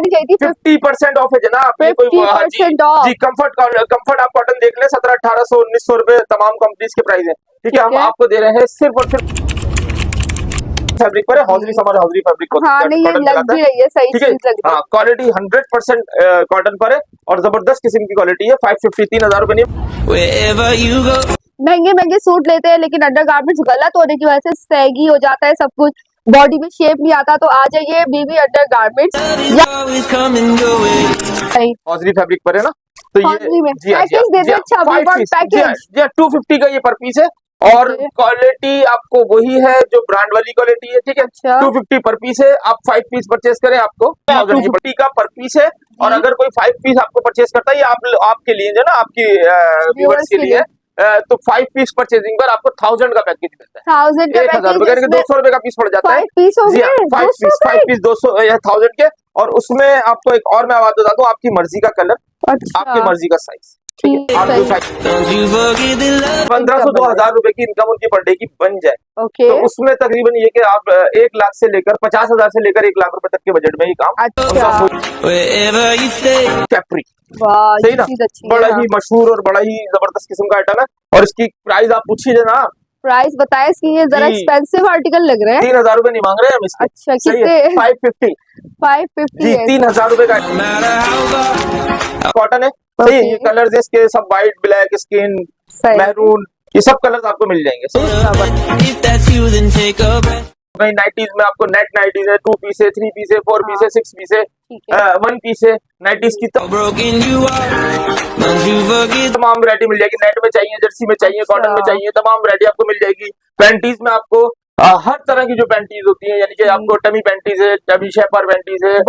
चाहिए थी 50% ऑफ है जनाब। ये कोई 50% ऑफ। जी कंफर्ट आप कॉटन देख लें 1700-1800-1900 रुपए तमाम कंपनीज के प्राइस है। ठीक है, हम आपको दे रहे हैं सिर्फ और सिर्फ फैब्रिक पर है। हौजरी हमारा हौजरी फैब्रिक हाँ नहीं ये लग भी रही है, सही ठीक है। चीज लग रही है। क्वालिटी 100% कॉटन पर है और जबरदस्त किस्म की क्वालिटी है। 550 3000 रुपए नहीं। महंगे महंगे सूट लेते हैं लेकिन अंडरगारमेंट्स गलत होने की वजह से सैगी हो जाता है, सब कुछ बॉडी में शेप नहीं आता। तो आ जाइए बीबी अंडरगारमेंट्स। हौजरी फैब्रिक पर है ना, तो ये जी पैकेज दे दे। अच्छा वी वांट पैकेज। जी 250 का ये पर पीस है और क्वालिटी आपको वही है जो ब्रांड वाली क्वालिटी है। ठीक है, 250 पर पीस है। आप 5 पीस परचेज करें आपको 250 का पर पीस है। और अगर कोई 5 पीस आपको परचेज करता है, ये आपके लिए जो ना आपकी व्यूअर्स के लिए तो 5 पीस परचेजिंग पर आपको 1000 का पैकेज मिलता है। 1000 रुपए का 200 रुपए का पीस पड़ जाता है। 5 पीस 200 या 1000 के। और उसमें आपको एक और मैं बात बता दूं, आपकी मर्जी का कलर, आपकी मर्जी का साइज। 1500-2000 रुपए की इनकम उनकी पर डे की बन जाए। तो उसमें तकरीबन ये कि आप 1 लाख से लेकर 50,000 से लेकर 1 लाख रुपए तक के बजट में ही काम। कैप्री सही ना, बड़ा ही मशहूर और बड़ा ही जबरदस्त किस्म का आइटम है। और इसकी प्राइस आप पूछिए ना, प्राइस बताए इसकी, ये जरा एक्सपेंसिव आर्टिकल लग रहा है। 3000 रुपए नहीं मांग रहे हम इसके। अच्छा कितने? 550 जी 3000 रुपए का कॉटन है। सही, ये कलर्स है इसके सब व्हाइट, ब्लैक, स्किन, मैरून, ये सब कलर्स आपको मिल जाएंगे। वही नाइटीज में आपको नेट नाइटीज है, 2 पीस है, 3 पीस है, 4 पीस है, 6 पीस है, 1 पीस है। नाइटीज की तमाम वैरायटी मिल जाएगी। नेट में चाहिए, जर्सी में चाहिए, कॉटन में चाहिए, तमाम वैरायटी आपको मिल जाएगी। पैंटीज में आपको हर तरह की जो पैंटीज होती है, यानी कि आपको टमी पैंटीज है, टमी शेपर पैंटीज है,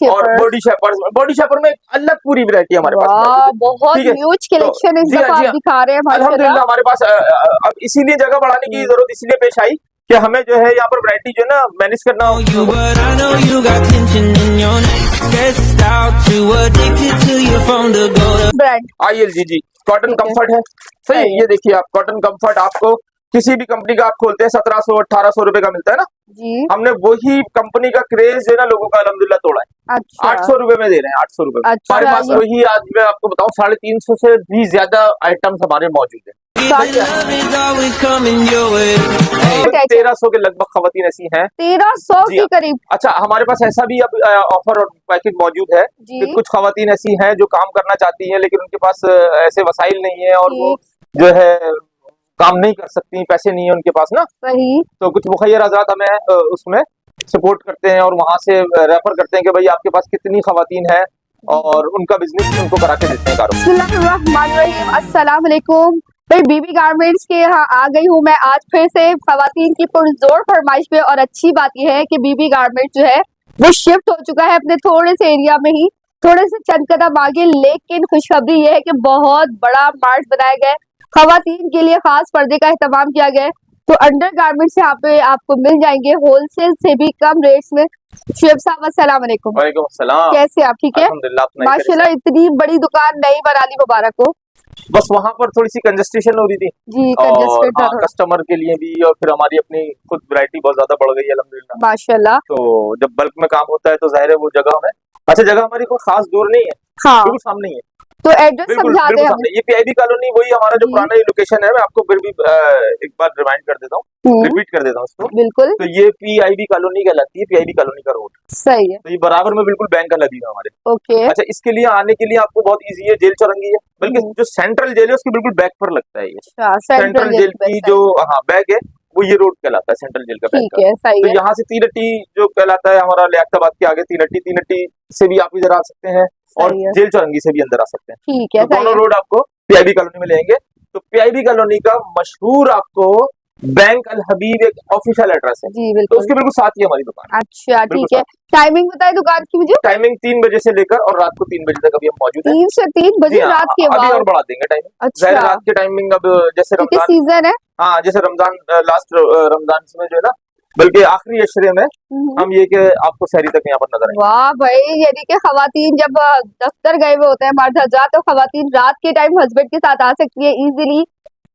और बॉडी शेपर में अलग पूरी वैरायटी हमारे पास। बहुत ह्यूज कलेक्शन इस दफा आप दिखा रहे हैं अल्हम्दुलिल्लाह हमारे पास। अब इसीलिए जगह बढ़ाने की जरूरत इसलिए पेश आई कि हमें जो है यहाँ पर वैरायटी जो है ना मैनेज करना। ILG जी कॉटन कंफर्ट है। सही, ये देखिए आप कॉटन कंफर्ट आपको किसी भी कंपनी का आप खोलते हैं 1700-1800 रुपए का मिलता है ना जी। हमने वही कंपनी का क्रेज जो है ना लोगों का अल्हम्दुलिल्लाह तोड़ा है। 800 रुपए में दे रहे हैं, 800 रुपए में। हमारे पास वही आज मैं आपको बताऊं 350 से भी ज्यादा आइटम्स हमारे मौजूद है। 1300 के लगभग खवातीन ऐसी हैं, 1300 के करीब। अच्छा, हमारे पास ऐसा भी अब ऑफर और पैकेज मौजूद है कि कुछ खवातीन ऐसी हैं जो काम करना चाहती हैं लेकिन उनके पास ऐसे वसाइल नहीं है और वो जो है काम नहीं कर सकती, पैसे नहीं है उनके पास ना। सही, तो कुछ मुखैर आजाद हमें उसमें सपोर्ट करते हैं और वहां से रेफर करते हैं कि भाई आपके पास कितनी खवातीन है और उनका बिजनेस उनको करा के देते हैं कारोबार। अस्सलाम वालेकुम भाई, बीबी गारमेंट्स के यहाँ आ गई हूँ मैं आज फिर से खवातीन की पुरजोर फरमाइश पे। और अच्छी बात यह है कि बीबी गारमेंट्स जो है वो शिफ्ट हो चुका है अपने थोड़े से एरिया में ही, थोड़े से चंद कदम आगे। लेकिन खुशखबरी यह है कि बहुत बड़ा मार्ट बनाया गया है, खवातीन के लिए खास पर्दे का इस्तेमाल किया गया है। तो अंडर गारमेंट्स यहाँ पे आपको मिल जाएंगे होलसेल से भी कम रेट्स में। शुएब साहब अस्सलाम वालेकुम। वालेकुम अस्सलाम। कैसे आप? ठीक है माशाल्लाह, इतनी बड़ी दुकान नई बना ली, मुबारक हो। बस वहाँ पर थोड़ी सी कंजेस्टेशन हो रही थी जी, और कस्टमर के लिए भी और फिर हमारी अपनी खुद वैरायटी बहुत ज्यादा बढ़ गई है अल्हम्दुलिल्लाह माशाल्लाह। तो जब बल्क में काम होता है तो जाहिर है वो जगह में, अच्छा जगह हमारी कोई खास दूर नहीं है, बिल्कुल सामने ही है। तो एड्रेस समझा दें हम। ये PIB कॉलोनी वही हमारा जो पुराना लोकेशन है, मैं आपको फिर भी एक बार रिमाइंड कर देता हूँ, रिपीट कर देता हूँ उसको। बिल्कुल, तो ये PIB कॉलोनी कहलाती है, PIB कॉलोनी का रोड। सही है, तो ये बराबर में बिल्कुल बैंक का लगी है हमारे। ओके, अच्छा इसके लिए आने के लिए आपको बहुत इजी है, जेल चौरंगी है, बल्कि जो सेंट्रल जेल है उसके बिल्कुल बैक पर लगता है ये। सेंट्रल जेल की जो बैक है वो ये रोड कहलाता है, सेंट्रल जेल का बैंक का। तो यहाँ से तीनटी जो कहलाता है हमारा लियाकताबाद के आगे तीनटी से भी आप इधर आ सकते हैं और जेल चौरंगी से भी अंदर आ सकते हैं। ठीक है, तो दोनों रोड आपको PIB कॉलोनी में लेंगे। तो PIB कॉलोनी का मशहूर आपको बैंक अल हबीब एक ऑफिशियल एड्रेस है जी, बिल्कुल। तो उसके बिल्कुल साथ ही हमारी दुकान। अच्छा ठीक है, टाइमिंग बताए दुकान की मुझे। टाइमिंग 3 बजे से लेकर और रात को 3 बजे तक अभी हम मौजूद हैं। 3 से 3 बजे रात के बाद? अभी और बढ़ा देंगे टाइमिंग। अच्छा, रात के टाइमिंग अब जैसे रमजान सीजन है, हाँ जैसे रमजान लास्ट रमजान में जो है ना, बल्कि आखिरी अशरे में हम ये कि आपको शहरी तक यहाँ पर नजर आएंगे। वाह भाई, यानी कि खवातीन जब दफ्तर गए हुए होते हैं मर्द हज़रात, तो खवातीन रात के टाइम हस्बैंड के साथ आ सकती है इजीली।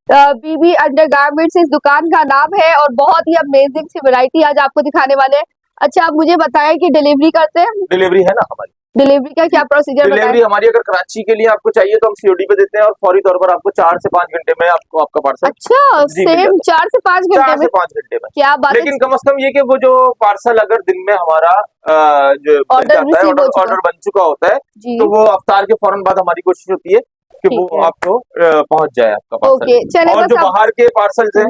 बीबी अंडरगारमेंट्स इस दुकान का नाम है और बहुत ही अमेजिंग सी वैरायटी आज आपको दिखाने वाले हैं। अच्छा आप मुझे बताएं कि डिलीवरी करते हैं? डिलीवरी है ना हमारी। डिलीवरी का क्या प्रोसीजर बताएं? डिलीवरी हमारी अगर कराची के लिए आपको चाहिए तो हम सीओडी पे देते हैं और फौरी तौर पर आपको 4 से 5 घंटे में आपको आपका पार्सल अच्छा, सेम 4 से 5 घंटे 4 में? से 5 घंटे में। क्या बात है। लेकिन कम से कम ये कि वो जो पार्सल अगर दिन में हमारा जो ऑर्डर बन चुका होता है तो वो अफ्तार के फौरन बाद हमारी कोशिश होती है कि वो आपको पहुंच जाए आपका पार्सल। और जो बाहर के पार्सल हैं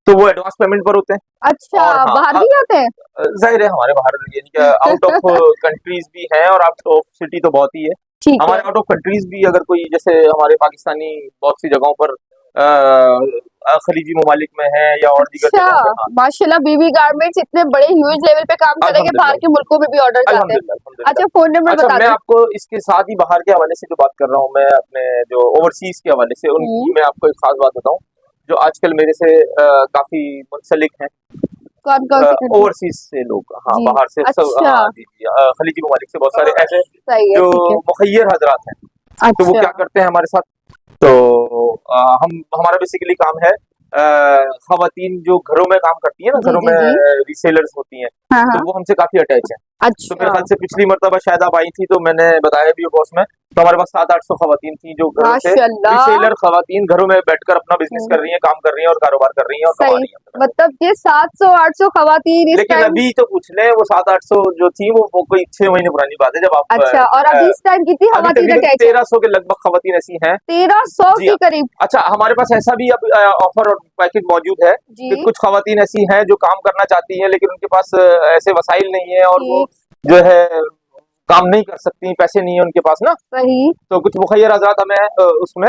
तो वो एडवांस पेमेंट पर होते हैं। अच्छा, बाहर भी आते हैं? जाहिर है हमारे बाहर यानी कि आउट ऑफ कंट्रीज भी हैं और आउट ऑफ सिटी तो बहुत ही है। हमारे आउट ऑफ कंट्रीज भी अगर कोई जैसे हमारे पाकिस्तानी बहुत सी जगहों पर खलीजी ममालिक में है या और दीगर जगहों पे। माशाल्लाह, बीबी गारमेंट्स इतने बड़े ह्यूज लेवल पे काम कर रहे हैं कि बाहर के मुल्कों में भी ऑर्डर जाते हैं। अच्छा, फोन नंबर बता मैं आपको इसके साथ ही बाहर के हवाले से जो बात कर रहा हूँ मैं अपने जो ओवरसीज के हवाले से उनकी मैं आपको एक खास बात बताऊं जो आजकल मेरे से काफी मुंसलिक हैं। कौन ओवरसीज से लोग, हाँ बाहर से सब, हाँ जी खलीजी ममालिक से बहुत सारे ऐसे जो मुखय्यर हजरात हैं। तो वो क्या करते हैं हमारे साथ, तो हमारा बेसिकली काम है खवातीन जो घरों में काम करती है ना, घरों में रीसेलर्स होती हैं, तो वो हमसे काफी अटैच है। तो मेरे ख्याल से पिछली मरतबा शायद आप आई थी तो मैंने बताया भी बॉस में, तो हमारे पास 700-800 खवातीन थी जो घरों से रीसेलर खवातीन घरों में बैठकर अपना बिजनेस कर रही हैं, काम कर रही हैं और कारोबार कर रही हैं और कमा रही हैं। मतलब ये 700-800 खवातीन। लेकिन अभी तो पूछ ले वो 700-800 जो थी वो कोई 6 महीने पुरानी बात है जब आप। अच्छा, और अभी इस टाइम कितनी खवातीन अटैच है? 1300 के लगभग खवातीन ऐसी हैं। 1300 के करीब? अच्छा, हमारे पास ऐसा भी अब ऑफर और पैकेज मौजूद है कि कुछ खवातीन ऐसी हैं जो काम करना चाहती हैं लेकिन उनके पास ऐसे वसाइल नहीं है और वो जो है काम नहीं कर सकती, पैसे नहीं है उनके पास ना। सही। तो कुछ मुखय्यर आजाद हमें उसमें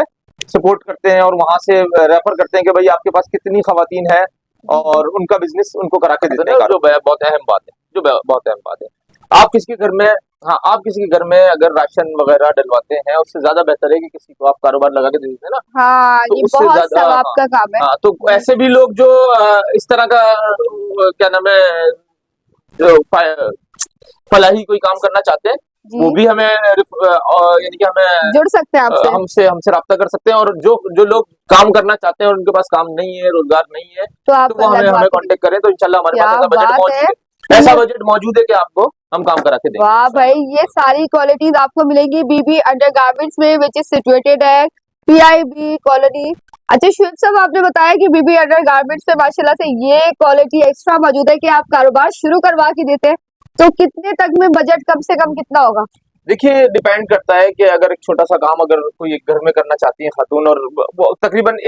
सपोर्ट करते हैं और वहां से रेफर करते हैं कि भाई आपके पास कितनी खवातीन है और उनका बिजनेस उनको करा के देते हैं। जो बहुत अहम बात है, आप किसी के घर में, हाँ आप किसी के घर में अगर राशन वगैरह डलवाते हैं उससे ज्यादा बेहतर है कि किसी को आप कारोबार लगा के दे देते हैं ना। हाँ, तो ये बहुत सवाब का काम है। तो ऐसे भी लोग जो इस तरह का क्या नाम है फलाही कोई काम करना चाहते हैं वो भी हमें यानी कि हमें जुड़ सकते हैं आपसे, हमसे राब्ता कर सकते हैं। और जो लोग काम करना चाहते हैं और उनके पास काम नहीं है, रोजगार नहीं है, तो वो हमें कांटेक्ट करें तो इंशाल्लाह हमारे पास ऐसा बजट मौजूद है कि आपको हम काम करा के देंगे। वाह भाई, ये सारी क्वालिटीज आपको मिलेंगी बीबी अंडरगारमेंट्स में, विच इज सिचुएटेड है PIB कॉलोनी। अच्छा शुएब साहब, आपने बताया कि बीबी अंडरगारमेंट्स में माशाल्लाह से ये क्वालिटी एक्स्ट्रा मौजूद है कि आप कारोबार शुरू करवा के देते हैं, तो कितने तक में बजट कम से कम कितना होगा? देखिए डिपेंड करता है कि अगर एक छोटा सा काम अगर कोई एक घर में करना चाहती है खातून और वो तकरीबन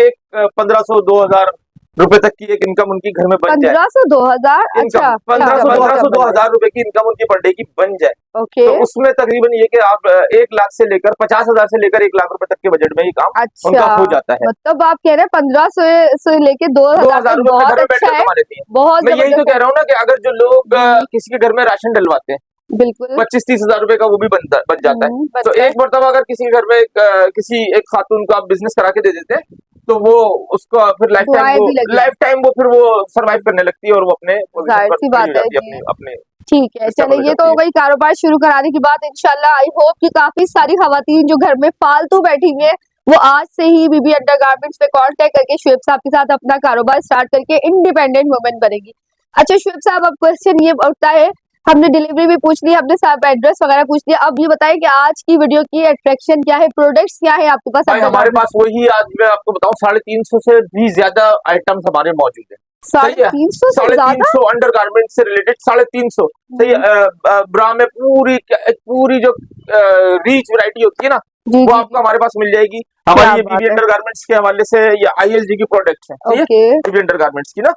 1500-2000 रुपए तक की एक इनकम उनकी घर में बन जाए। 1500-2000? अच्छा, 1500-2000 रुपए की इनकम उनकी पर डे की बन जाए, ओके। तो उसमें तकरीबन ये कि आप 1 लाख से लेकर 50,000 से लेकर 1 लाख रुपए तक के बजट में ये काम उनका हो जाता है। मतलब आप कह रहे हैं 1500 से लेके 2000 रुपए घर में बैठकर कमा लेती है। बहुत। मैं यही तो कह रहा हूँ ना कि अगर जो लोग किसी के घर में राशन डलवाते हैं, बिल्कुल 25-30 हजार रुपए का वो भी बन जाता है। तो एक मरतबा अगर किसी घर में किसी एक खातून को आप बिजनेस करा के दे देते हैं तो वो उसको फिर लाइफ टाइम वो फिर वो सरवाइव करने लगती है और वो अपने अपने। ठीक है, चलिए ये तो हो गई कारोबार शुरू कराने की बात। इंशाल्लाह आई होप कि काफी सारी खवातीन जो घर में फालतू बैठी हुई है वो आज से ही बीबी अंडरगारमेंट्स पे कांटेक्ट करके शुएब साहब के साथ अपना कारोबार स्टार्ट करके इंडिपेंडेंट वुमेन बनेगी। अच्छा शुएब साहब, अब क्वेश्चन ये उठता है, हमने डिलीवरी भी पूछ ली, हमने सब एड्रेस वगैरह पूछ लिया, अब ये बताएं कि आज की वीडियो की अट्रैक्शन क्या है, प्रोडक्ट्स क्या है आपके पास? हमारे पास वही, आज मैं आपको बताऊं 350 से भी ज्यादा आइटम्स हमारे मौजूद है। 350 अंडरगारमेंट से रिलेटेड 350। सही है। ब्रा में पूरी जो रीच वैरायटी होती है ना वो आपको हमारे पास मिल जाएगी। हमारी ये बीबी अंडरगारमेंट्स के हवाले से ये ILG की प्रोडक्ट्स हैं, बीबी अंडरगारमेंट्स की ना।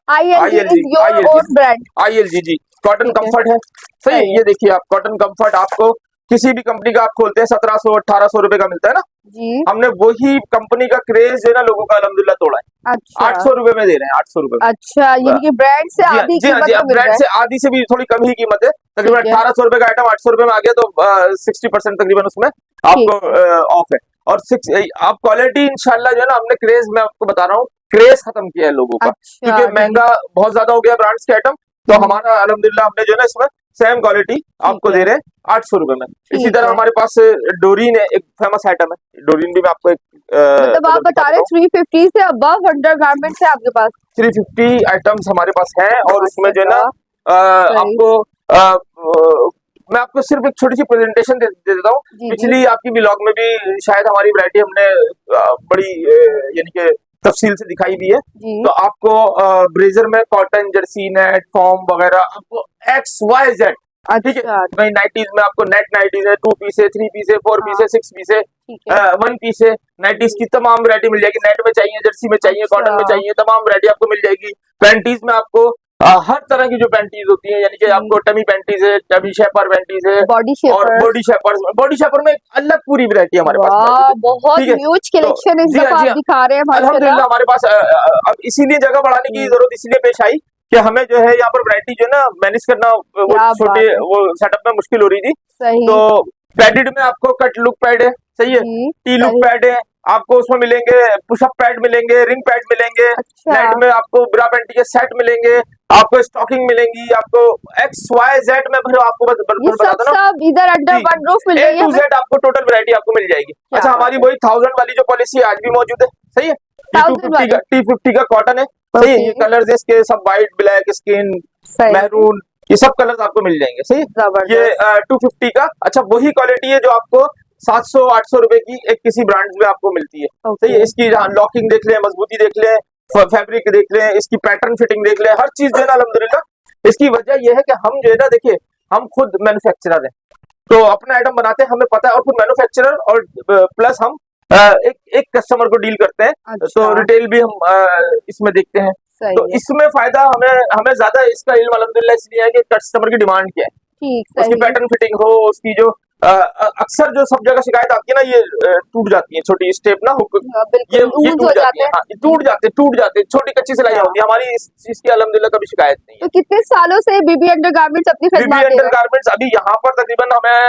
ILG जी कॉटन कंफर्ट है। सही, ये देखिए आप कॉटन कंफर्ट आपको किसी भी कंपनी का आप खोलते हैं 1700-1800 रुपए का मिलता है ना जी। हमने वही कंपनी का क्रेज जो है ना लोगों का अल्हम्दुलिल्लाह तोड़ा है। अच्छा। 800 रुपए में दे रहे हैं, 800 रुपए। अच्छा, ये ब्रांड से आधी ब्रांड से आधी से भी थोड़ी कम ही कीमत है। तकरीबन 1800 रुपए का आइटम 800 रुपए में आ गया तो 60% तकरीबन उसमें आपको ऑफ है। और आप क्वालिटी इंशाल्लाह जो है ना, हमने क्रेज, मैं आपको बता रहा हूँ, क्रेज खत्म किया है लोगों का। क्योंकि महंगा बहुत ज्यादा हो गया ब्रांड्स के आइटम, तो हमारा अल्हम्दुलिल्लाह हमने जो है ना इसमें सेम क्वालिटी आपको दे रहे हैं 800 रुपए में। इसी तरह हमारे पास डोरीन है, एक फेमस आइटम है डोरीन भी, मैं आपको एक मतलब आप बता रहे हैं 350 से अबव अंडरगारमेंट्स है आपके पास? 350 आइटम्स हमारे पास है और उसमें जो है ना आपको मैं आपको सिर्फ एक छोटी सी प्रेजेंटेशन दे देता हूँ। पिछली आपकी ब्लॉग में भी शायद हमारी वैरायटी हमने बड़ी यानी कि तफसील से दिखाई भी है। तो आपको ब्रेजर में कॉटन, जर्सी, नेट, फॉर्म वगैरह आपको XYZ, ठीक है। वही नाइटीज में आपको नेट नाइटीज है, 2 पीस है, 3 पीस है, 4 पीस है, 6 पीस है, 1 पीस है। नाइटीज की तमाम वैरायटी मिल जाएगी। नेट में चाहिए, जर्सी में चाहिए, कॉटन में चाहिए, तमाम वैरायटी आपको मिल जाएगी। पैंटीज में आपको हर तरह की जो पैंटीज होती है, यानी कि आपको टमी पैंटीज है, टमी शेपर पैंटीज है, और बॉडी शेपर में अलग पूरी वैरायटी हमारे पास। बहुत ह्यूज कलेक्शन इस दफा आप दिखा रहे हैं अल्हम्दुलिल्लाह। हमारे पास अब इसीलिए जगह बढ़ाने की जरूरत इसलिए पेश आई कि हमें जो है यहाँ पर वैरायटी जो है ना मैनेज करना वो छोटे वो सेटअप में मुश्किल हो रही थी। तो पैडेड में आपको कट लुक पैड है, सही है, टी लुक पैड है, आपको उसमें मिलेंगे पुशअप पैड मिलेंगे, रिंग पैड मिलेंगे। नेट में आपको ब्रा पैंटी के सेट मिलेंगे, आपको स्टॉकिंग मिलेंगी, आपको XYZ में आपको बता सब इधर under one roof mill A to Z आपको टोटल वैरायटी आपको मिल जाएगी। अच्छा, हमारी वही 1000 वाली जो पॉलिसी आज भी मौजूद है, सही है। T50 का कॉटन है, सही है। ये कलर्स इसके सब व्हाइट, ब्लैक, स्किन, मैरून, ये सब कलर्स आपको मिल जाएंगे, सही है। ये 250 का, अच्छा वही क्वालिटी है जो आपको 700-800 रुपए की एक किसी ब्रांड में आपको मिलती है, सही है। इसकी लॉकिंग देख ले, मजबूती देख ले, फैब्रिक देख ले, इसकी पैटर्न फिटिंग देख ले, हर चीज जो है ना अल्हम्दुलिल्लाह। इसकी वजह यह है कि हम जो है ना, देखिए हम खुद मैन्युफैक्चरर हैं, तो अपना आइटम बनाते हैं, हमें पता है, और खुद मैन्युफैक्चरर और प्लस हम एक कस्टमर को डील करते हैं। अच्छा। तो रिटेल भी हम इसमें देखते हैं, तो इसमें फायदा हमें ज्यादा इसका इल्म अल्हम्दुलिल्लाह इसलिए है कि कस्टमर की डिमांड क्या है, उसकी पैटर्न फिटिंग हो, उसकी जो अक्सर जो सब जगह शिकायत आती है ना, ये टूट जाती है छोटी स्टेप ना, हुक ये टूट जाती है, टूट जाते हैं, छोटी कच्ची सिलाई होती है। हमारी इस चीज की अल्हम्दुलिल्लाह कभी शिकायत नहीं है। तो कितने सालों से बीबी अंडरगारमेंट्स अपनी बीबी अंडरगारमेंट्स अभी यहाँ पर तकरीबन हमें,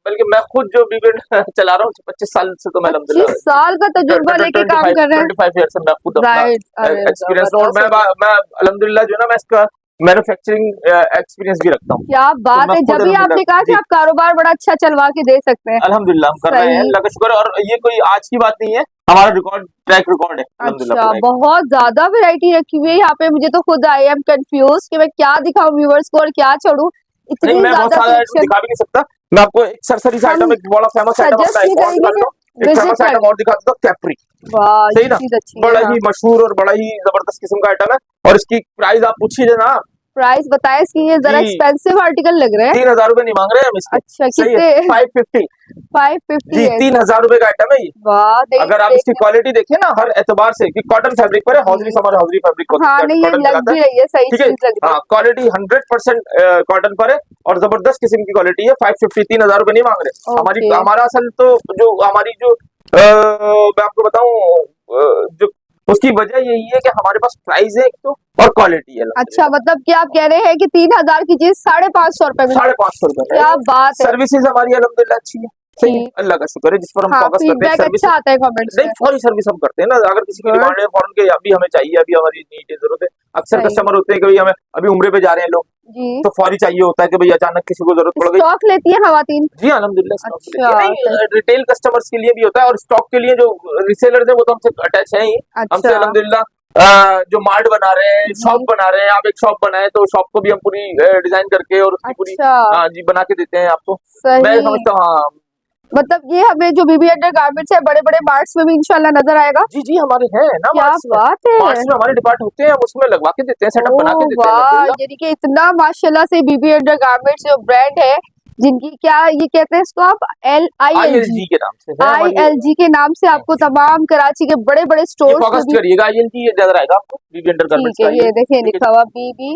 बल्कि मैं खुद जो बीबी चला रहा हूँ 25 साल से, तो मैं अल्हम्दुलिल्लाह 25 साल का तजुर्बा लेके काम कर रहे हैं। 25 ईयर से मैं खुद एक्सपीरियंस, और मैं अल्हम्दुलिल्लाह जो है ना, मैं इसका मैन्युफैक्चरिंग एक्सपीरियंस भी रखता हूँ। क्या बात है, जब भी आपने कहा कि आप कारोबार बड़ा अच्छा चलवा के दे सकते हैं। अल्हम्दुलिल्लाह हम कर रहे हैं, अल्लाह का शुक्र है। और ये कोई आज की बात नहीं है, हमारा ट्रैक रिकॉर्ड है। अच्छा, बहुत ज्यादा वैरायटी रखी हुई है यहाँ पे। मुझे तो खुद आई एम कंफ्यूज कि मैं क्या दिखाऊं व्यूअर्स को और क्या छोड़ूं, इतनी ज्यादा दिखा भी नहीं सकता। मैं आपको एक सरसरी आइटम, एक बड़ा फेमस आइटम और दिखा देता हूँ, कैप्री, सही ना, बड़ा ही मशहूर और बड़ा ही जबरदस्त किस्म का आइटम है। और इसकी प्राइस आप पूछिए ना, प्राइस बताए इसकी, ये जरा एक्सपेंसिव आर्टिकल लग रहा है। 3000 रुपए नहीं मांग रहे हैं हम इसके। अच्छा, कितने? 550 जी, 3000 रुपए का आइटम है ये। वाह, अगर आप इसकी क्वालिटी देखिए ना, हर एतबार से कि कॉटन फैब्रिक पर है, हौजरी फैब्रिक को, क्वालिटी 100% कॉटन पर है और जबरदस्त किस्म की क्वालिटी है। 550, 3000 रुपए नहीं मांग रहे। हमारा असल तो जो हमारी जो मैं आपको बताऊं, जो उसकी वजह यही है कि हमारे पास प्राइस है एक तो, और क्वालिटी है। अच्छा, मतलब कि आप कह रहे हैं कि 3000 की चीज 550 रुपए में। 550 रुपए, क्या बात है। सर्विसेज हमारी अल्हम्दुलिल्लाह अच्छी है, सही, अल्लाह का शुक्र है, जिस पर हम फोकस करते हैं। सर्विस अच्छा आता है कमेंट्स में, फौरी सर्विस हम करते हैं ना। अगर किसी की डिमांड है फौरन के अभी हमें चाहिए, अभी हमारी नीड है, जरूरत है। अक्सर कस्टमर होते हैं कि भाई हमें अभी उम्रे पे जा रहे हैं लोग, तो फौरी चाहिए होता है कि भाई अचानक किसी को जरूरत पड़ गई। स्टॉक लेती है खवातीन? जी अल्हम्दुलिल्लाह, रिटेल कस्टमर्स के लिए भी होता है, और स्टॉक के लिए जो रिसेलर्स है वो तो हमसे अटैच है ही, हमसे अल्हम्दुलिल्लाह। जो मार्ट बना रहे हैं, शॉप बना रहे हैं, आप एक शॉप बनाए तो शॉप को भी हम पूरी डिजाइन करके और उसकी पूरी जी बना के देते हैं आपको। मैं समझता हूँ, हाँ, मतलब ये हमें जो बीबी अंडरगारमेंट्स है बड़े बड़े मार्ट्स में भी इंशाल्लाह नजर आएगा। जी हमारे हैं ना, क्या बात है, मार्ट्स में हमारे डिपार्ट होते हैं, हम उसमें लगवा के देते हैं, सेटअप बना के देते हैं। यानी कि इतना माशाल्लाह से बीबी अंडरगारमेंट्स जो ब्रांड है, जिनकी क्या ये कहते हैं इसको आप ILG के नाम से, ILG के नाम से आपको तमाम कराची के बड़े बड़े स्टोर फोकस करिएगा, ILG ये नजर आएगा आपको बीबी अंडरगारमेंट्स का। ये देखिए लिखा हुआ बीबी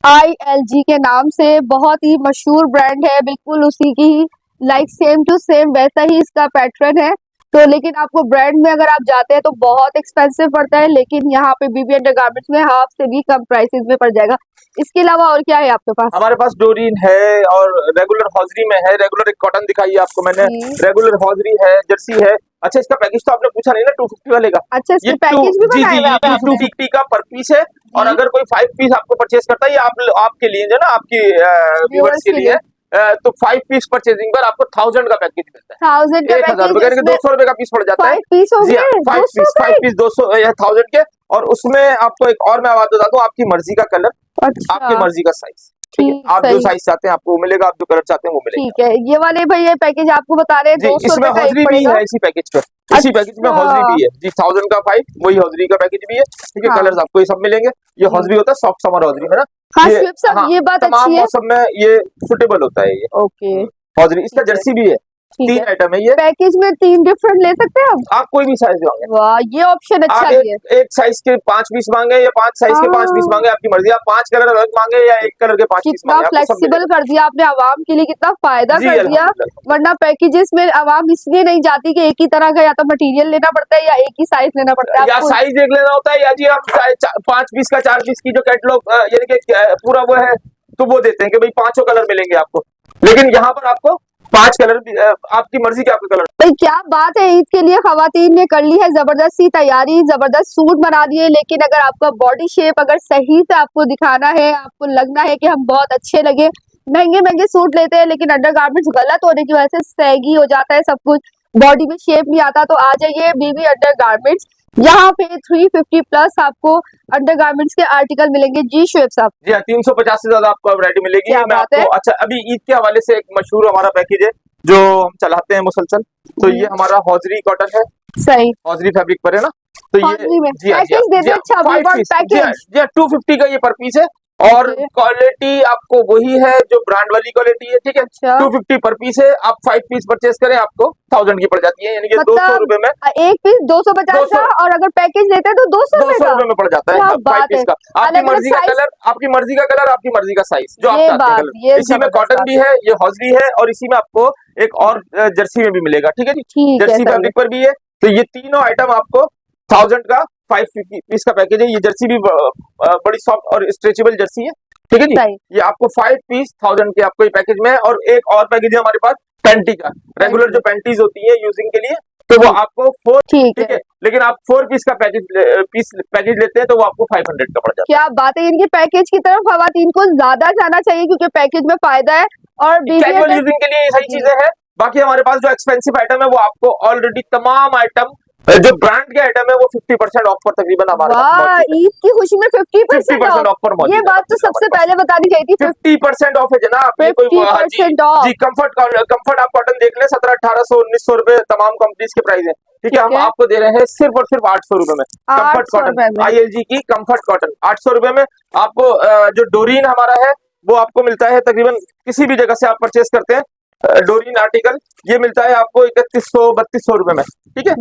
ILG के नाम से, बहुत ही मशहूर ब्रांड है, बिल्कुल उसी की ही लाइक सेम टू सेम वैसा ही इसका पैटर्न है। तो लेकिन आपको ब्रांड में अगर आप जाते हैं तो बहुत एक्सपेंसिव पड़ता है, लेकिन यहाँ पे बीबी अंडरगारमेंट्स में हाफ से भी कम प्राइसेस में पड़ जाएगा। इसके अलावा और क्या है आपके पास? हमारे पास डोरीन है, और रेगुलर हौजरी में है। रेगुलर एक कॉटन दिखाई है आपको मैंने, रेगुलर हौजरी है, जर्सी है। अच्छा, इसका पैकेज तो आपने पूछा नहीं ना 250 वाले का। अच्छा, इसका पैकेज भी बनाया है आपने? 250 का पर पीस है, और अगर कोई 5 पीस आपको परचेज करता है, ये आपके लिए जो ना, आपकी व्यूअर्स के लिए, तो 5 पीस परचेजिंग पर आपको 1000 का पैकेज मिलता है। 1000 रुपए, 200 रुपए का पीस पड़ जाता है। 5 पीस हो गए, 5 पीस 200 या 1000 के। और उसमें आपको एक और मैं बात बता दूं, आपकी मर्जी का कलर, आपकी मर्जी का साइज, ठीक है, आप जो साइज चाहते हैं आपको वो मिलेगा, आप जो कलर चाहते हैं वो मिलेगा। ठीक है, ये वाले भैया पैकेज आपको बता रहे हैं 200 इसमें हौजरी भी है इसी पैकेज पर, इसी पैकेज में हौजरी भी है जी। 1000 का 5 वही हौजरी का पैकेज भी है, ठीक है। कलर्स आपको ये सब मिलेंगे। ये हौजरी होता है सॉफ्ट समर हौजरी है ना। हाँ, ये बात तमाम अच्छी है, मौसम में ये सुटेबल होता है ये। ओके, हौजरी इसका जर्सी भी है, 3 आइटम है ये। पैकेज में 3 डिफरेंट ले सकते हैं आप कोई भी साइज मांगे। वाह, ये ऑप्शन अच्छा है। एक साइज के 5 पीस मांगे या 5 साइज के 5 पीस मांगे, आपकी मर्जी। आप 5 कलर अलग मांगे या एक कलर के 5 पीस कितना मांगे, फ्लेक्सिबल कर दिया आपने, आवाम के लिए कितना फायदा कर दिया। वरना पैकेजेस में आवाम इसलिए नहीं जाती कि एक ही तरह का या तो मटेरियल लेना पड़ता है या एक ही साइज लेना पड़ता है, या साइज एक लेना होता है, या जी आप 5 पीस का 4 पीस की जो कैटलॉग यानी कि पूरा वो है तो वो देते हैं कि भाई 5 कलर मिलेंगे आपको। लेकिन यहाँ पर आपको 5 कलर भी आपकी मर्जी के आपके कलर। भाई क्या बात है, ईद के लिए खवातीन ने कर ली है जबरदस्त सी तैयारी, जबरदस्त सूट बना दिए। लेकिन अगर आपका बॉडी शेप अगर सही से आपको दिखाना है, आपको लगना है कि हम बहुत अच्छे लगे, महंगे महंगे सूट लेते हैं लेकिन अंडरगारमेंट्स गलत होने की वजह से सैगी हो जाता है, सब कुछ बॉडी में शेप नहीं आता, तो आ जाइए बीबी अंडरगारमेंट्स। यहाँ पे 350 प्लस आपको अंडरगारमेंट्स के आर्टिकल मिलेंगे। जी शुएब साहब। जी हाँ, 350 से ज्यादा आपको वैरायटी मिलेगी। मैं आपको अच्छा अभी ईद के हवाले से एक मशहूर हमारा पैकेज है जो हम चलाते हैं मुसलसल, तो ये हमारा हौजरी कॉटन है, सही हौजरी फैब्रिक पर है ना। तो ये जी पैकेज दे दे, अच्छा 250 का ये पर पीस है और क्वालिटी आपको वही है जो ब्रांड वाली क्वालिटी है, ठीक है। 250 पर पीस है, आप 5 पीस परचेज करें आपको 1000 की पड़ जाती है, यानी कि 200 रुपए में एक पीस 250 का, और अगर पैकेज लेते हैं तो 200 रुपए में पड़ जाता है 5 पीस का। आपकी मर्जी का कलर, आपकी मर्जी का कलर, आपकी मर्जी का साइज जो आप चाहते हैं। इसी में कॉटन भी है, ये हौजरी है, और इसी में आपको एक और जर्सी में भी मिलेगा, ठीक है जी। जर्सी फैब्रिक पर भी है। तो ये तीनों आइटम आपको 1000 का 5 पीस का पैकेज है। ये जर्सी भी बड़ी सॉफ्ट और स्ट्रेचेबल जर्सी है, ठीक है जी। ये आपको 5 पीस 1000 के आपको ये पैकेज में है। और एक और पैकेज है हमारे पास पैंटी का, रेगुलर जो पैंटीज होती है यूजिंग के लिए, तो वो आपको 4, ठीक है। लेकिन आप 4 पीस का पैकेज लेते हैं तो वो आपको 500 का पड़ जाता है। क्या बात है, इनके पैकेज की तरफ खवातीन को ज्यादा जाना चाहिए क्योंकि पैकेज में फायदा है और कैजुअल यूजिंग के लिए ये सही चीजें हैं। बाकी हमारे पास जो एक्सपेंसिव आइटम है वो आपको ऑलरेडी तमाम आइटम जो ब्रांड के आइटम है वो 50% ऑफ पर तकरीबन हमारा ईद की खुशी में 50% ऑफ पर मौजूद है। ये बात तो सबसे पहले बतानी चाहिए थी। 50% ऑफ है जनाब, 50% ऑफ जी। कंफर्ट आप कॉटन देख लें, 1700, 1800, 1900 रुपए तमाम कंपनीज के प्राइस है, ठीक है। हम आपको दे रहे हैं सिर्फ और सिर्फ 800 रुपए में कंफर्ट कॉटन, ILG की कंफर्ट कॉटन 800 रुपए में। आपको जो डोरीन हमारा है वो आपको मिलता है तकरीबन किसी भी जगह से आप परचेज करते हैं डोरीन आर्टिकल, ये मिलता है आपको 3100-3200 रुपए में, ठीक है।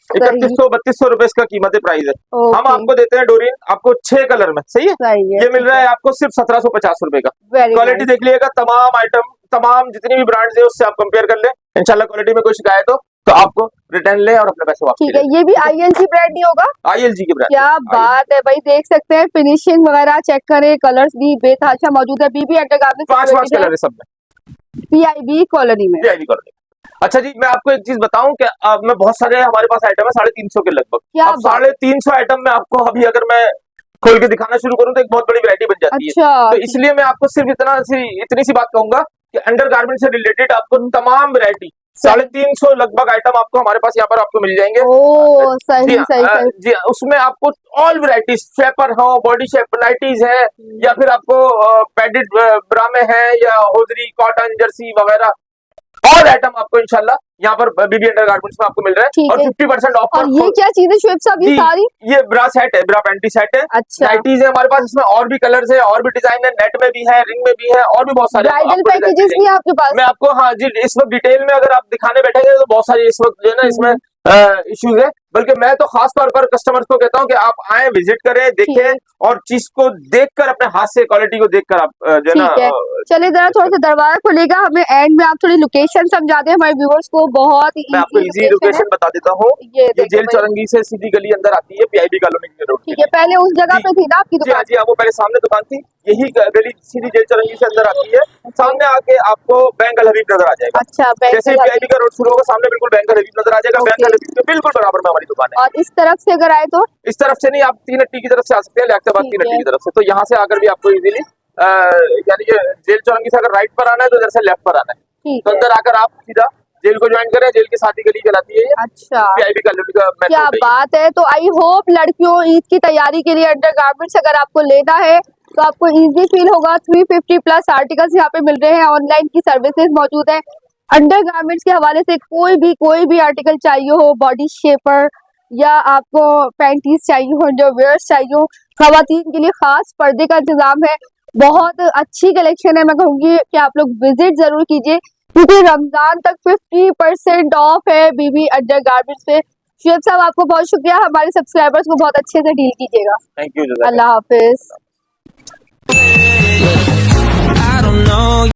3100-3200 रुपए इसका कीमत है, प्राइस है। हम आपको देते हैं डोरीन आपको 6 कलर में, सही है। ये मिल रहा है आपको सिर्फ 1750 रुपए का। क्वालिटी देख लीजिएगा, तमाम आइटम, तमाम जितनी भी ब्रांड्स है उससे आप कंपेयर कर ले। इंशाल्लाह क्वालिटी में कोई शिकायत हो तो आपको रिटर्न ले और अपने पैसे वापस। ठीक है, ये भी ILG ब्रांड नहीं होगा? ILG की ब्रांड। क्या बात है भाई, देख सकते हैं फिनिशिंग वगैरह चेक करें, कलर्स भी बेतहाशा मौजूद है। बीबी अंडरगारमेंट्स 5 कलर है सब में, PIB कॉलोनी में। PIB colony. अच्छा जी, मैं आपको एक चीज बताऊं कि मैं बहुत सारे हमारे पास आइटम है 350 के लगभग। अब 350 आइटम में आपको अभी अगर मैं खोल के दिखाना शुरू करूं तो एक बहुत बड़ी वैरायटी बन जाती है। तो इसलिए मैं आपको सिर्फ इतनी सी बात कहूंगा कि अंडरगारमेंट से रिलेटेड आपको तमाम वैरायटी 350 लगभग आइटम आपको हमारे पास यहाँ पर आपको मिल जाएंगे। सही। जी, उसमें आपको ऑल वैरायटीज, शेपर हो, बॉडी शेप नाइटीज है, या फिर आपको पैडेड ब्रामे है, या होजरी कॉटन जर्सी वगैरह, ऑल आइटम आपको इंशाल्लाह यहाँ पर बीबी अंडरगारमेंट्स में आपको मिल रहा है। और 50% ऑफ। और ये क्या चीज है शुएब साहब, ये सारी? ये ब्रा सेट है, ब्रा पैंटी सेट है। अच्छा। नाइटीज है हमारे पास, इसमें और भी कलर्स है, और भी डिजाइन है, नेट में भी है, रिंग में भी है, और भी बहुत सारे ब्राइडल पैकेजेस भी आपके पास। मैं आपको हाँ जी इस वक्त डिटेल में अगर आप दिखाने बैठेंगे तो बहुत सारी इस वक्त जो है ना इसमें इश्यूज है। बल्कि मैं तो खास तौर पर कस्टमर्स को कहता हूं कि आप आए, विजिट करें, देखें और चीज को देखकर अपने हाथ से क्वालिटी को देखकर आप जो है ना। चलिए जरा थोड़ा सा दरवाजा खुलेगा, हमें एंड में आप थोड़ी लोकेशन समझा दें हमारे व्यूअर्स को। बहुत मैं आपको इजी लोकेशन बता देता हूँ। ये जेल चौरंगी से सीधी गली अंदर आती है, PIB कॉलोनी की रोड। ठीक है, पहले उस जगह पे थी ना आपकी दुकान? जी हाँ, वो पहले सामने दुकान थी, यही गली सीधी जेल चौरंगी से अंदर आती है। सामने आके आपको बैंक अल हबीब नजर आ जाएगा। अच्छा, जैसे PIB का रोड शुरू होगा सामने बिल्कुल बैंक अल हबीब नजर आ जाएगा। बैंक अल हबीब के बिल्कुल बराबर में हमारी दुकान है। और इस तरफ से अगर आए तो? इस तरफ से नहीं, आप 3 हट्टी की तरफ से आ सकते हैं, लियाकताबाद 3 हट्टी की तरफ से। तो यहाँ से आकर भी आपको इजीली यानी कि जेल चौरंगी से अगर राइट पर आना है तो इधर से लेफ्ट पर आना है। तो अंदर आकर आप सीधा जेल को ज्वाइन करें, जेल के साथ ही गली चलाती है। अच्छा, PIB कॉलोनी का। क्या बात है। तो आई होप लड़कियों ईद की तैयारी के लिए अंडरगारमेंट्स अगर आपको लेना है तो आपको इजी फील होगा। 350 प्लस आर्टिकल्स यहाँ पे मिल रहे हैं। ऑनलाइन की सर्विसेज मौजूद है। अंडर गारमेंट्स के हवाले से कोई भी आर्टिकल चाहिए हो, बॉडी शेपर या आपको पैंटीज चाहिए हो, अंडरवेयर्स चाहिए हो, खवातीन के लिए खास पर्दे का इंतजाम है। बहुत अच्छी कलेक्शन है। मैं कहूंगी कि आप लोग विजिट जरूर कीजिए क्योंकि रमजान तक 50% ऑफ है बीबी अंडर गारमेंट्स पे। शुएब साहब आपको बहुत शुक्रिया। हमारे सब्सक्राइबर्स को बहुत अच्छे से डील कीजिएगा। Thank you. Allah Hafiz.